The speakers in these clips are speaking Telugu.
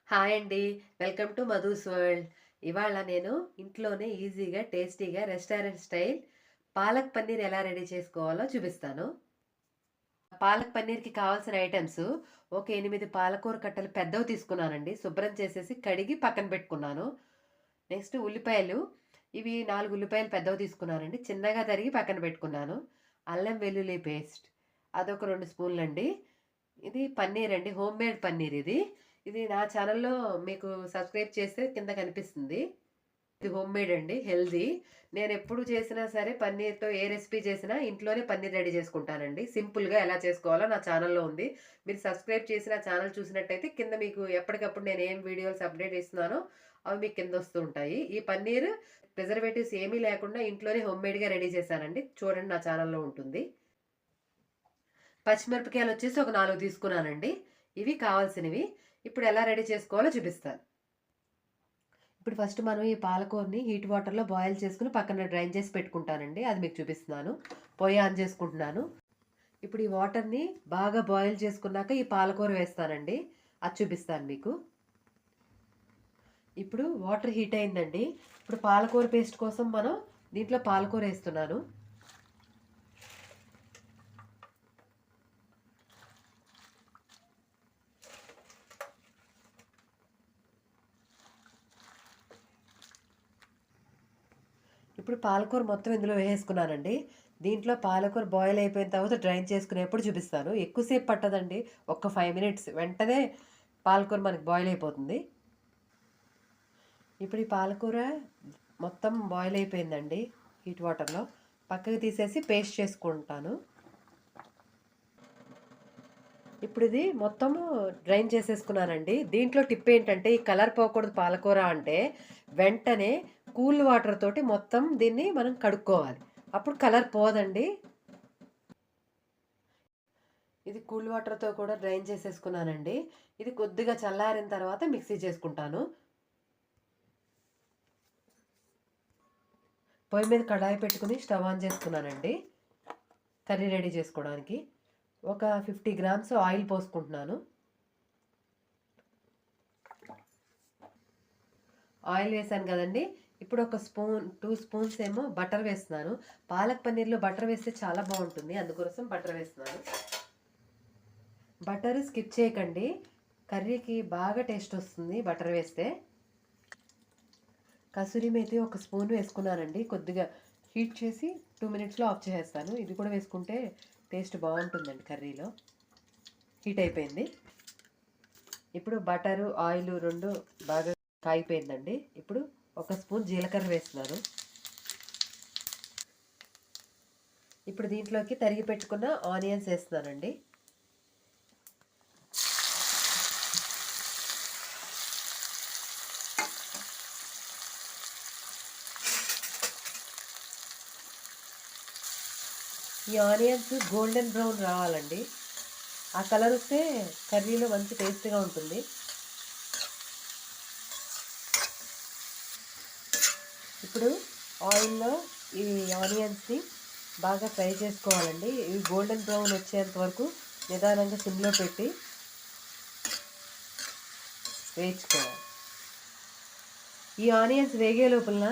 హాయ్ అండి. Welcome to Madhu's world. ఇవాళ నేను ఇంట్లోనే ఈజీగా, టేస్టీగా రెస్టారెంట్ స్టైల్ పాలక్ పన్నీర్ ఎలా రెడీ చేసుకోవాలో చూపిస్తాను. పాలక్ పన్నీర్‌కి కావాల్సిన ఐటెమ్స్ ఒక 8 పాలకూర కట్టలు పెద్దవి తీసుకున్నానండి. శుభ్రం చేసేసి కడిగి పక్కన పెట్టుకున్నాను. నెక్స్ట్ ఉల్లిపాయలు ఇవి 4 ఉల్లిపాయలు పెద్దవి తీసుకున్నానండి. చిన్నగా తరిగి పక్కన పెట్టుకున్నాను. అల్లం వెల్లుల్లి పేస్ట్ అదొక 2 స్పూన్లండి. ఇది పన్నీర్ అండి. హోమ్‌మేడ్ పన్నీర్ ఇది. ఇది నా ఛానెల్‌లో మీకు సబ్స్క్రైబ్ చేస్తే కింద కనిపిస్తుంది. ఇది హోమ్‌మేడ్ అండి. హెల్తీ. నేనెప్పుడు చేసినా సరే పన్నీర్‌తో ఏ రెసిపీ చేసినా ఇంట్లోనే పన్నీర్ రెడీ చేసుకుంటానండి. సింపుల్‌గా ఎలా చేసుకోవాలో నా ఛానెల్‌లో ఉంది. మీరు సబ్స్క్రైబ్ చేసి నా ఛానెల్ చూసినట్టయితే కింద మీకు ఎప్పటికప్పుడు నేను ఏం వీడియోస్ అప్డేట్ ఇస్తున్నానో అవి మీకు కింద వస్తూ ఉంటాయి. ఈ పన్నీర్ ప్రిజర్వేటివ్స్ ఏమీ లేకుండా ఇంట్లోనే హోమ్‌మేడ్‌గా రెడీ చేశానండి. చూడండి నా ఛానెల్‌లో ఉంటుంది. పచ్చిమిరపకాయలొచ్చేసి ఒక 4 తీసుకున్నానండి. ఇవి కావాల్సినవి. ఇప్పుడు ఎలా రెడీ చేసుకోవాలో చూపిస్తాను. ఇప్పుడు ఫస్ట్ మనం ఈ పాలకూరని హీట్ వాటర్‌లో బాయిల్ చేసుకొని పక్కన డ్రైన్ చేసి పెట్టుకుంటానండి. అది మీకు చూపిస్తున్నాను. పొయ్యి ఆన్ చేసుకుంటున్నాను. ఇప్పుడు ఈ వాటర్‌ని బాగా బాయిల్ చేసుకున్నాక ఈ పాలకూర వేస్తానండి. అది చూపిస్తాను మీకు. ఇప్పుడు వాటర్ హీట్ అయిందండి. ఇప్పుడు పాలకూర పేస్ట్ కోసం మనం దీంట్లో పాలకూర ఏస్తున్నాను. ఇప్పుడు పాలకూర మొత్తం ఇందులో వేసేసుకున్నానండి. దీంట్లో పాలకూర బాయిల్ అయిపోయిన తర్వాత డ్రైన్ చేసుకునేప్పుడు చూపిస్తాను. ఎక్కువసేపు పట్టదండి. ఒక్క 5 మినిట్స్ వెంటనే పాలకూర మనకి బాయిల్ అయిపోతుంది. ఇప్పుడు ఈ పాలకూర మొత్తం బాయిల్ అయిపోయిందండి హీట్ వాటర్‌లో. పక్కకి తీసేసి పేస్ట్ చేసుకుంటాను. ఇప్పుడు ఇది మొత్తము డ్రైన్ చేసేసుకున్నానండి. దీంట్లో టిప్ ఏంటంటే ఈ కలర్ పోకూడదు పాలకూర అంటే వెంటనే కూల్ వాటర్ తోటి మొత్తం దీన్ని మనం కడుక్కోవాలి. అప్పుడు కలర్ పోదండి. ఇది కూల్ వాటర్‌తో కూడా డ్రైన్ చేసేసుకున్నానండి. ఇది కొద్దిగా చల్లారిన తర్వాత మిక్సీ చేసుకుంటాను. పొయ్యి మీద కడాయి పెట్టుకుని స్టవ్ ఆన్ చేసుకున్నానండి. కర్రీ రెడీ చేసుకోవడానికి. ఒక 50 గ్రామ్స్ ఆయిల్ పోసుకుంటున్నాను. ఆయిల్ వేసాను కదండి. ఇప్పుడు ఒక స్పూన్ 2 స్పూన్స్ ఏమో బటర్ వేస్తున్నాను. పాలక్ పన్నీర్‌లో బటర్ వేస్తే చాలా బాగుంటుంది. అందుకోసం బటర్ వేస్తున్నాను. బటర్ స్కిప్ చేయకండి. కర్రీకి బాగా టేస్ట్ వస్తుంది బటర్ వేస్తే. కసూరి మేతి ఒక స్పూన్ వేసుకున్నానండి. కొద్దిగా హీట్ చేసి 2 మినిట్స్‌లో ఆఫ్ చేసేస్తాను. ఇది కూడా వేసుకుంటే టేస్ట్ బాగుంటుందండి కర్రీలో. హీట్ అయిపోయింది. ఇప్పుడు బటరు, ఆయిల్ 2 బాగా కాగిపోయిందండి. ఇప్పుడు ఒక స్పూన్ జీలకర్ర వేస్తున్నాను. ఇప్పుడు దీంట్లోకి తరిగి పెట్టుకున్న ఆనియన్స్ వేస్తున్నానండి. ఈ ఆనియన్స్ గోల్డెన్ బ్రౌన్ రావాలండి. ఆ కలర్ వస్తే కర్రీలో మంచి టేస్ట్గా ఉంటుంది. ఇప్పుడు ఆయిల్లో ఈ ఆనియన్స్ని బాగా ఫ్రై చేసుకోవాలండి. ఇవి గోల్డెన్ బ్రౌన్ వచ్చేంత వరకు నిదానంగా సిమ్లో పెట్టి వేయించుకోవాలి. ఈ ఆనియన్స్ వేగే లోపల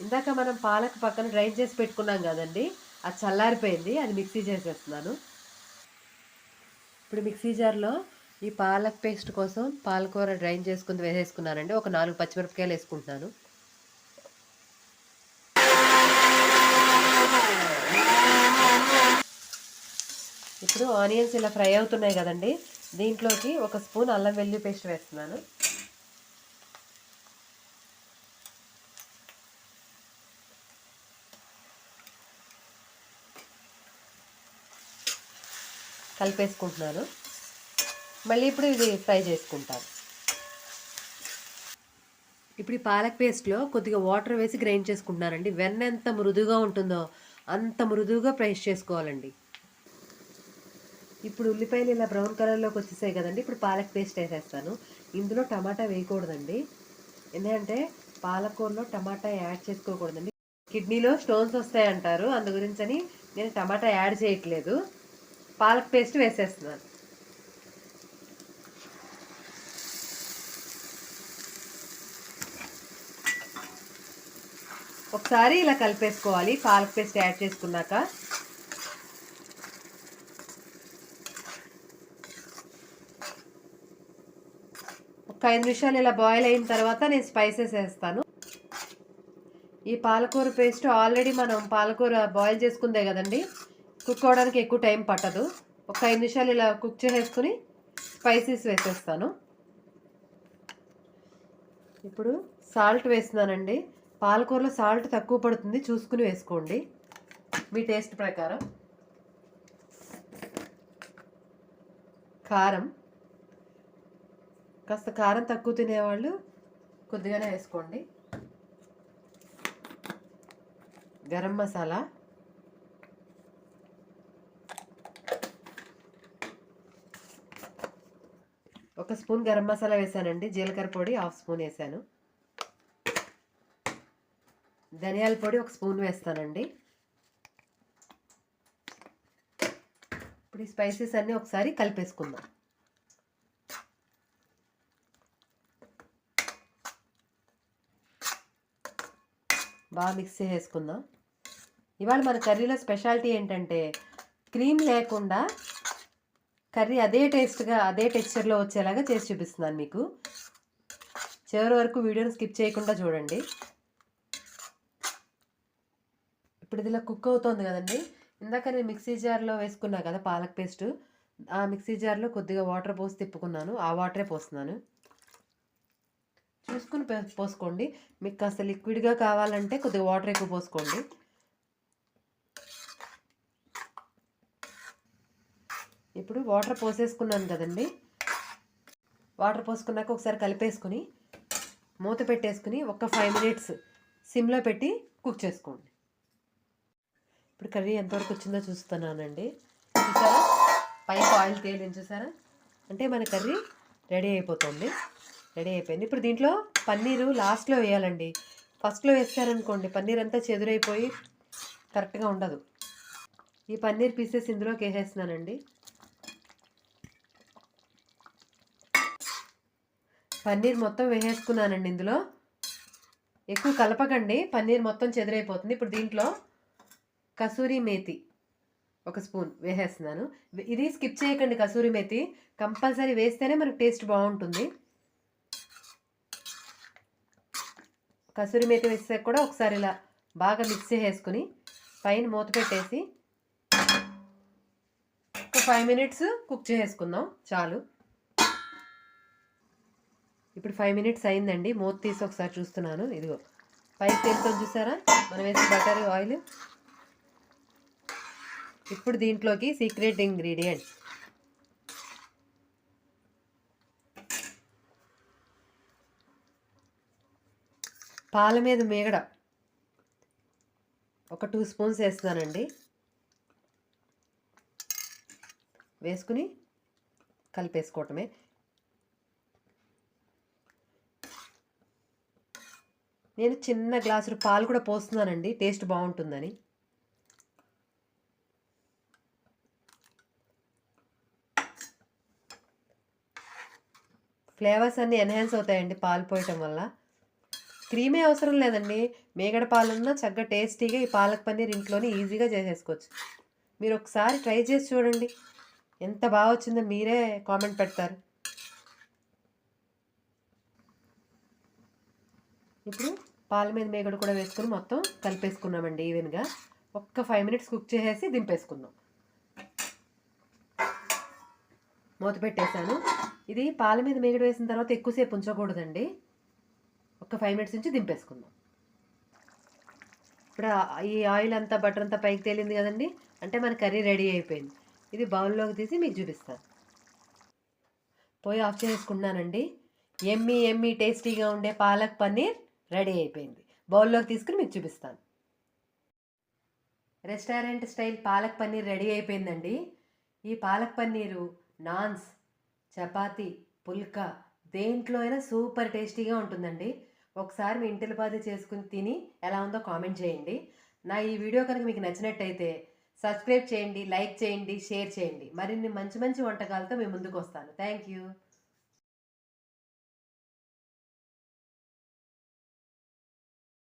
ఇందాక మనం పాలక్ పక్కన డ్రైన్ చేసి పెట్టుకున్నాం కదండి, అది చల్లారిపోయింది. అది మిక్సీ చేసేస్తున్నాను. ఇప్పుడు మిక్సీ జార్లో ఈ పాలక్ పేస్ట్ కోసం పాలకూర డ్రైన్ చేసుకుని వేసేసుకున్నానండి. ఒక 4 పచ్చిమిరపకాయలు వేసుకుంటున్నాను. ఇప్పుడు ఆనియన్స్ ఇలా ఫ్రై అవుతున్నాయి కదండి, దీంట్లోకి ఒక స్పూన్ అల్లం వెల్లుల్లి పేస్ట్ వేస్తున్నాను. కలిపేసుకుంటున్నాను. మళ్ళీ ఇప్పుడు ఇది ఫ్రై చేసుకుంటాను. ఇప్పుడు ఈ పాలక్ పేస్ట్లో కొద్దిగా వాటర్ వేసి గ్రైండ్ చేసుకుంటున్నానండి. వెన్న ఎంత మృదువుగా ఉంటుందో అంత మృదువుగా పేస్ట్ చేసుకోవాలండి. ఇప్పుడు ఉల్లిపాయలు ఇలా బ్రౌన్ కలర్లోకి వచ్చేసాయి కదండి. ఇప్పుడు పాలక్ పేస్ట్ వేసేస్తాను. ఇందులో టమాటా వేయకూడదండి. ఎందుకంటే పాలకూరలో టమాటా యాడ్ చేసుకోకూడదండి. కిడ్నీలో స్టోన్స్ వస్తాయంటారు. అందు గురించని నేను టమాటా యాడ్ చేయట్లేదు. పాలక్ పేస్ట్ వేసేస్తున్నాను. ఒకసారి ఇలా కలిపేసుకోవాలి పాలక్ పేస్ట్ యాడ్ చేసుకున్నాక. ఒక 5 నిమిషాలు ఇలా బాయిల్ అయిన తర్వాత నేను స్పైసెస్ వేస్తాను. ఈ పాలకూర పేస్ట్ ఆల్రెడీ మనం పాలకూర బాయిల్ చేసుకుందే కదండి, కుక్ అవ్వడానికి ఎక్కువ టైం పట్టదు. ఒక 5 నిమిషాలు ఇలా కుక్ చేసేసుకుని స్పైసెస్ వేసేస్తాను. ఇప్పుడు సాల్ట్ వేస్తున్నానండి. పాలకూరలో సాల్ట్ తక్కువ పడుతుంది, చూసుకుని వేసుకోండి మీ టేస్ట్ ప్రకారం. కారం కాస్త కారం తక్కువ తినేవాళ్ళు కొద్దిగానే వేసుకోండి. గరం మసాలా, ఒక స్పూన్ గరం మసాలా వేసానండి. జీలకర్ర పొడి 1/2 స్పూన్ వేసాను. ధనియాల పొడి 1 స్పూన్ వేస్తానండి. ఇప్పుడు ఈ స్పైసెస్ అన్నీ ఒకసారి కలిపేసుకుందాం. బాగా మిక్స్ చేసుకుందాం. ఇవాళ మన కర్రీలో స్పెషాలిటీ ఏంటంటే క్రీమ్ లేకుండా కర్రీ అదే టేస్ట్గా అదే టెక్స్చర్లో వచ్చేలాగా చేసి చూపిస్తున్నాను మీకు. చివరి వరకు వీడియోని స్కిప్ చేయకుండా చూడండి. ఇప్పుడు ఇది ఇలా కుక్ అవుతుంది కదండి. ఇందాక నేను మిక్సీ జార్లో వేసుకున్నా కదా పాలక్ పేస్ట్, ఆ మిక్సీ జార్లో కొద్దిగా వాటర్ పోసి తిప్పుకున్నాను. ఆ వాటరే పోస్తున్నాను. చూసుకుని పోసుకోండి. మీకు కాస్త లిక్విడ్గా కావాలంటే కొద్దిగా వాటర్ ఎక్కువ పోసుకోండి. ఇప్పుడు వాటర్ పోసేసుకున్నాను కదండి. వాటర్ పోసుకున్నాక ఒకసారి కలిపేసుకుని మూత పెట్టేసుకుని ఒక 5 మినిట్స్ సిమ్లో పెట్టి కుక్ చేసుకోండి. ఇప్పుడు కర్రీ ఎంతవరకు వచ్చిందో చూస్తున్నానండి. చూసారా, పైకి ఆయిల్ తేలింది చూసారా, అంటే మన కర్రీ రెడీ అయిపోతుంది. రెడీ అయిపోయింది. ఇప్పుడు దీంట్లో పన్నీరు లాస్ట్లో వేయాలండి. ఫస్ట్లో వేస్తారనుకోండి పన్నీర్ అంతా చెదురైపోయి కరెక్ట్గా ఉండదు. ఈ పన్నీర్ పీసెస్ ఇందులోకి వేసేస్తున్నానండి. పన్నీర్ మొత్తం వేసేసుకున్నానండి. ఇందులో ఎక్కువ కలపకండి, పన్నీర్ మొత్తం చెదిరైపోతుంది. ఇప్పుడు దీంట్లో కసూరి మేతి 1 స్పూన్ వేసేస్తున్నాను. ఇది స్కిప్ చేయకండి, కసూరి మేతి కంపల్సరీ వేస్తేనే మనకు టేస్ట్ బాగుంటుంది. కసూరి మేతి వేస్తే కూడా ఒకసారి ఇలా బాగా మిక్స్ చేసుకుని పైన మూత పెట్టేసి ఒక 5 మినిట్స్ కుక్ చేసుకుందాం చాలు. ఇప్పుడు 5 మినిట్స్ అయిందండి. మూత తీసి ఒకసారి చూస్తున్నాను. ఇదిగో పైకి తెలుస్తుంది చూసారా మనం వేసి బటర్ ఆయిల్. ఇప్పుడు దీంట్లోకి సీక్రెట్ ఇంగ్రీడియంట్స్ పాల మీద మీగడ ఒక 2 స్పూన్స్ వేస్తున్నానండి. వేసుకుని కలిపేసుకోవటమే. నేను చిన్న గ్లాసు పాలు కూడా పోస్తున్నానండి, టేస్ట్ బాగుంటుందని. ఫ్లేవర్స్ అన్నీ ఎన్హాన్స్ అవుతాయండి పాలు పోయటం వల్ల. క్రీమే అవసరం లేదండి, మేగడ పాలున్నా చక్కగా టేస్టీగా ఈ పాలక్ పన్నీర్ ఇంట్లోనే ఈజీగా చేసేసుకోవచ్చు. మీరు ఒకసారి ట్రై చేసి చూడండి, ఎంత బాగా వచ్చిందో మీరే కామెంట్ పెడతారు. ఇప్పుడు పాల మీద మేగడ కూడా వేసుకుని మొత్తం కలిపేసుకున్నామండి ఈవెన్గా. ఒక్క 5 మినిట్స్ కుక్ చేసేసి దింపేసుకుందాం. మూత పెట్టేశాను. ఇది పాల మీద మేగడ వేసిన తర్వాత ఎక్కువసేపు ఉంచకూడదండి, ఒక 5 మినిట్స్ నుంచి దింపేసుకుందాం. ఇప్పుడు ఈ ఆయిల్ అంతా బటర్ అంతా పైకి తేలింది కదండి, అంటే మన కర్రీ రెడీ అయిపోయింది. ఇది బౌల్లోకి తీసి మీకు చూపిస్తాను. పోయి ఆఫ్ చేసుకుంటున్నానండి. ఎమ్మీ ఎమ్మీ టేస్టీగా ఉండే పాలక్ పన్నీర్ రెడీ అయిపోయింది. బౌల్లోకి తీసుకుని మీకు చూపిస్తాను. Restaurant style palak paneer ready అయిపోయిందండి. ఈ పాలక్ పన్నీరు నాన్స్, చపాతీ, పుల్కా దేంట్లో అయినా సూపర్ టేస్టీగా ఉంటుందండి. ఒకసారి మీ ఇంటిల్లిపాది చేసుకుని తిని ఎలా ఉందో కామెంట్ చేయండి. నా ఈ వీడియో కనుక మీకు నచ్చినట్టయితే సబ్స్క్రైబ్ చేయండి, లైక్ చేయండి, షేర్ చేయండి. మరిన్ని మంచి మంచి వంటకాలతో మీ ముందుకు వస్తాను. Thank you.